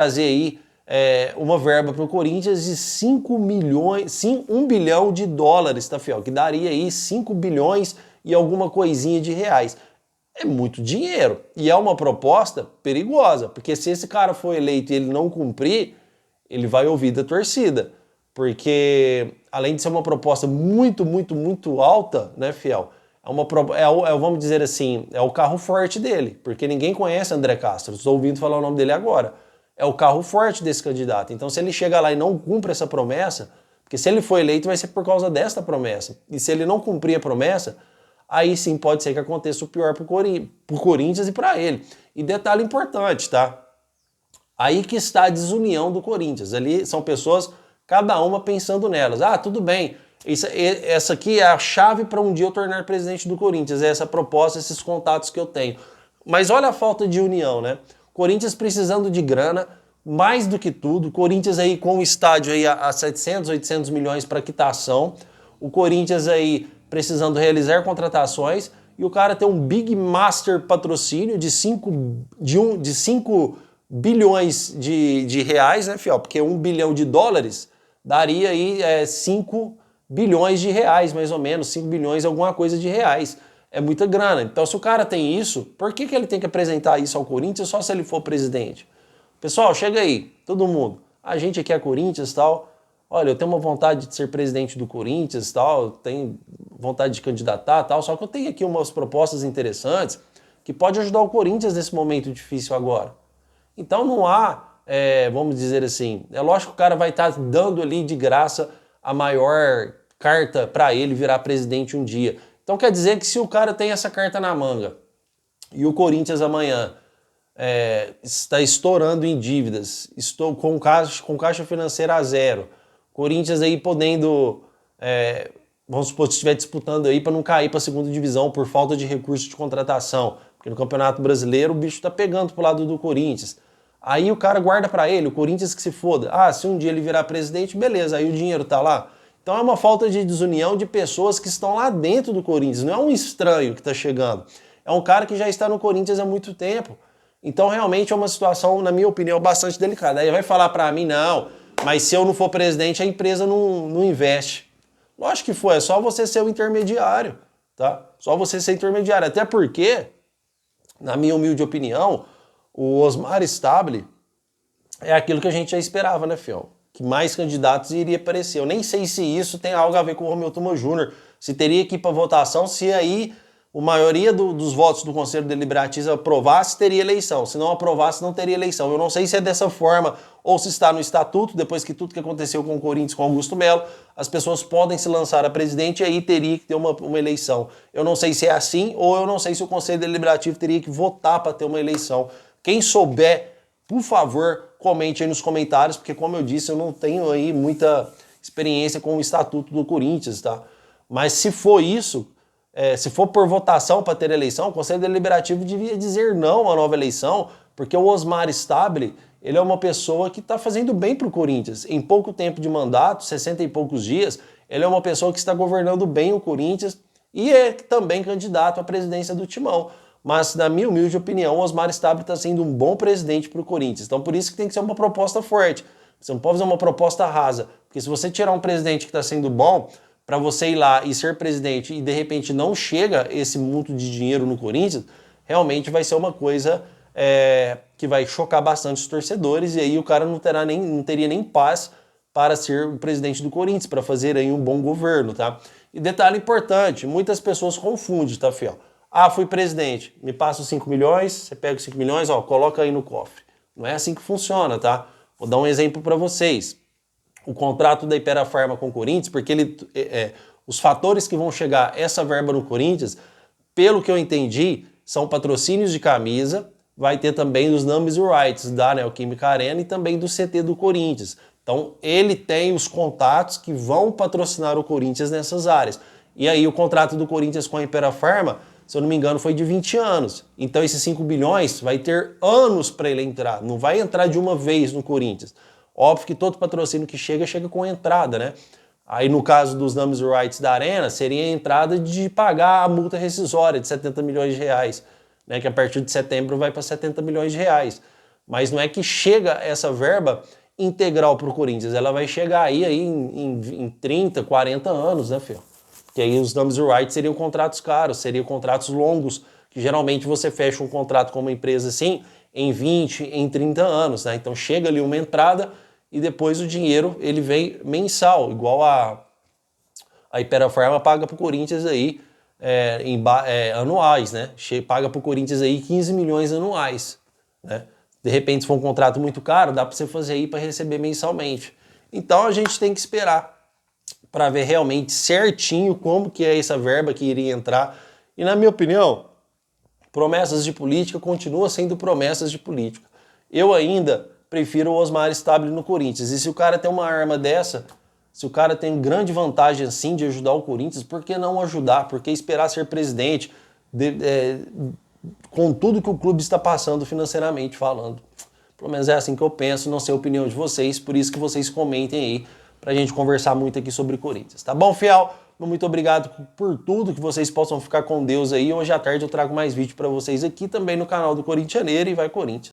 trazer aí uma verba para o Corinthians de 5 milhões, sim, 1 bilhão de dólares, tá, fiel? Que daria aí 5 bilhões e alguma coisinha de reais. É muito dinheiro e é uma proposta perigosa, porque se esse cara for eleito e ele não cumprir, ele vai ouvir da torcida, porque além de ser uma proposta muito, muito, muito alta, né, fiel? Vamos dizer assim, é o carro forte dele, porque ninguém conhece André Castro, estou ouvindo falar o nome dele agora. É o carro forte desse candidato. Então, se ele chega lá e não cumpre essa promessa, porque se ele for eleito vai ser por causa desta promessa, e se ele não cumprir a promessa, aí sim pode ser que aconteça o pior pro Corinthians e para ele. E detalhe importante, tá? Aí que está a desunião do Corinthians. Ali são pessoas, cada uma pensando nelas. Ah, tudo bem, essa aqui é a chave para um dia eu tornar presidente do Corinthians, é essa proposta, esses contatos que eu tenho. Mas olha a falta de união, né? Corinthians precisando de grana, mais do que tudo. Corinthians aí com o estádio aí a 700, 800 milhões para quitação. O Corinthians aí precisando realizar contratações e o cara tem um Big Master patrocínio de 5 bilhões de reais, né, fiel? Porque 1 bilhão de dólares daria aí 5 bilhões de reais, mais ou menos, 5 bilhões alguma coisa de reais. É muita grana. Então, se o cara tem isso, por que ele tem que apresentar isso ao Corinthians só se ele for presidente? Pessoal, chega aí, todo mundo. A gente aqui é Corinthians e tal. Olha, eu tenho uma vontade de ser presidente do Corinthians e tal, tenho vontade de candidatar e tal, só que eu tenho aqui umas propostas interessantes que pode ajudar o Corinthians nesse momento difícil agora. Então não há, vamos dizer assim, é lógico que o cara vai estar dando ali de graça a maior carta para ele virar presidente um dia. Então quer dizer que se o cara tem essa carta na manga e o Corinthians amanhã está estourando em dívidas, estou com caixa financeira a zero, Corinthians aí podendo, vamos supor, se estiver disputando aí para não cair para a segunda divisão por falta de recursos de contratação, porque no Campeonato Brasileiro o bicho está pegando pro lado do Corinthians. Aí o cara guarda para ele, o Corinthians que se foda. Ah, se um dia ele virar presidente, beleza, aí o dinheiro tá lá. Então é uma falta de desunião de pessoas que estão lá dentro do Corinthians, não é um estranho que está chegando. É um cara que já está no Corinthians há muito tempo. Então realmente é uma situação, na minha opinião, bastante delicada. Aí vai falar para mim, não, mas se eu não for presidente, a empresa não investe. Lógico que foi, é só você ser o intermediário, tá? Só você ser intermediário. Até porque, na minha humilde opinião, o Osmar Stabile é aquilo que a gente já esperava, né, fião? Que mais candidatos iria aparecer. Eu nem sei se isso tem algo a ver com o Romeu Tuma Júnior, se teria que ir para votação, se aí a maioria dos votos do Conselho Deliberativo aprovasse, teria eleição. Se não aprovasse, não teria eleição. Eu não sei se é dessa forma ou se está no estatuto, depois que tudo que aconteceu com o Corinthians, com Augusto Melo, as pessoas podem se lançar a presidente e aí teria que ter uma eleição. Eu não sei se é assim ou eu não sei se o Conselho Deliberativo teria que votar para ter uma eleição. Quem souber, por favor, comente aí nos comentários, porque como eu disse, eu não tenho aí muita experiência com o estatuto do Corinthians, tá? Mas se for isso, se for por votação para ter eleição, o Conselho Deliberativo devia dizer não à nova eleição, porque o Osmar Stabile, ele é uma pessoa que está fazendo bem para o Corinthians. Em pouco tempo de mandato, 60 e poucos dias, ele é uma pessoa que está governando bem o Corinthians e é também candidato à presidência do Timão. Mas, na minha humilde opinião, o Osmar Stabile está sendo um bom presidente para o Corinthians. Então, por isso que tem que ser uma proposta forte. Você não pode fazer uma proposta rasa. Porque se você tirar um presidente que está sendo bom, para você ir lá e ser presidente e, de repente, não chega esse monte de dinheiro no Corinthians, realmente vai ser uma coisa que vai chocar bastante os torcedores. E aí o cara não teria nem paz para ser o presidente do Corinthians, para fazer aí um bom governo, tá? E detalhe importante, muitas pessoas confundem, tá, fiel? Ah, fui presidente, me passa os 5 milhões, você pega os 5 milhões, ó, coloca aí no cofre. Não é assim que funciona, tá? Vou dar um exemplo para vocês. O contrato da Hypera Pharma com o Corinthians, porque os fatores que vão chegar essa verba no Corinthians, pelo que eu entendi, são patrocínios de camisa, vai ter também os numbers rights da Neoquímica Arena e também do CT do Corinthians. Então, ele tem os contatos que vão patrocinar o Corinthians nessas áreas. E aí, o contrato do Corinthians com a Hypera Pharma, se eu não me engano, foi de 20 anos. Então, esses 5 bilhões vai ter anos para ele entrar. Não vai entrar de uma vez no Corinthians. Óbvio que todo patrocínio que chega com entrada, né? Aí, no caso dos numbers rights da Arena, seria a entrada de pagar a multa rescisória de 70 milhões de reais, né? Que a partir de setembro vai para 70 milhões de reais. Mas não é que chega essa verba integral para o Corinthians, ela vai chegar aí em 30, 40 anos, né, filho? Que aí os numbers right seriam contratos caros, seriam contratos longos, que geralmente você fecha um contrato com uma empresa assim em 20, em 30 anos, né? Então chega ali uma entrada e depois o dinheiro ele vem mensal, igual a Ipera-Pharma paga para o Corinthians aí anuais, né? Paga para o Corinthians aí 15 milhões anuais, né? De repente, se for um contrato muito caro, dá para você fazer aí para receber mensalmente. Então a gente tem que esperar para ver realmente certinho como que é essa verba que iria entrar. E na minha opinião, promessas de política continuam sendo promessas de política. Eu ainda prefiro o Osmar Stabile no Corinthians. E se o cara tem uma arma dessa, se o cara tem grande vantagem assim de ajudar o Corinthians, por que não ajudar? Por que esperar ser presidente com tudo que o clube está passando financeiramente falando? Pelo menos é assim que eu penso, não sei a opinião de vocês, por isso que vocês comentem aí pra gente conversar muito aqui sobre Corinthians. Tá bom, fiel? Muito obrigado por tudo, que vocês possam ficar com Deus aí. Hoje à tarde eu trago mais vídeo para vocês aqui também no canal do Corintianeiro e vai Corinthians!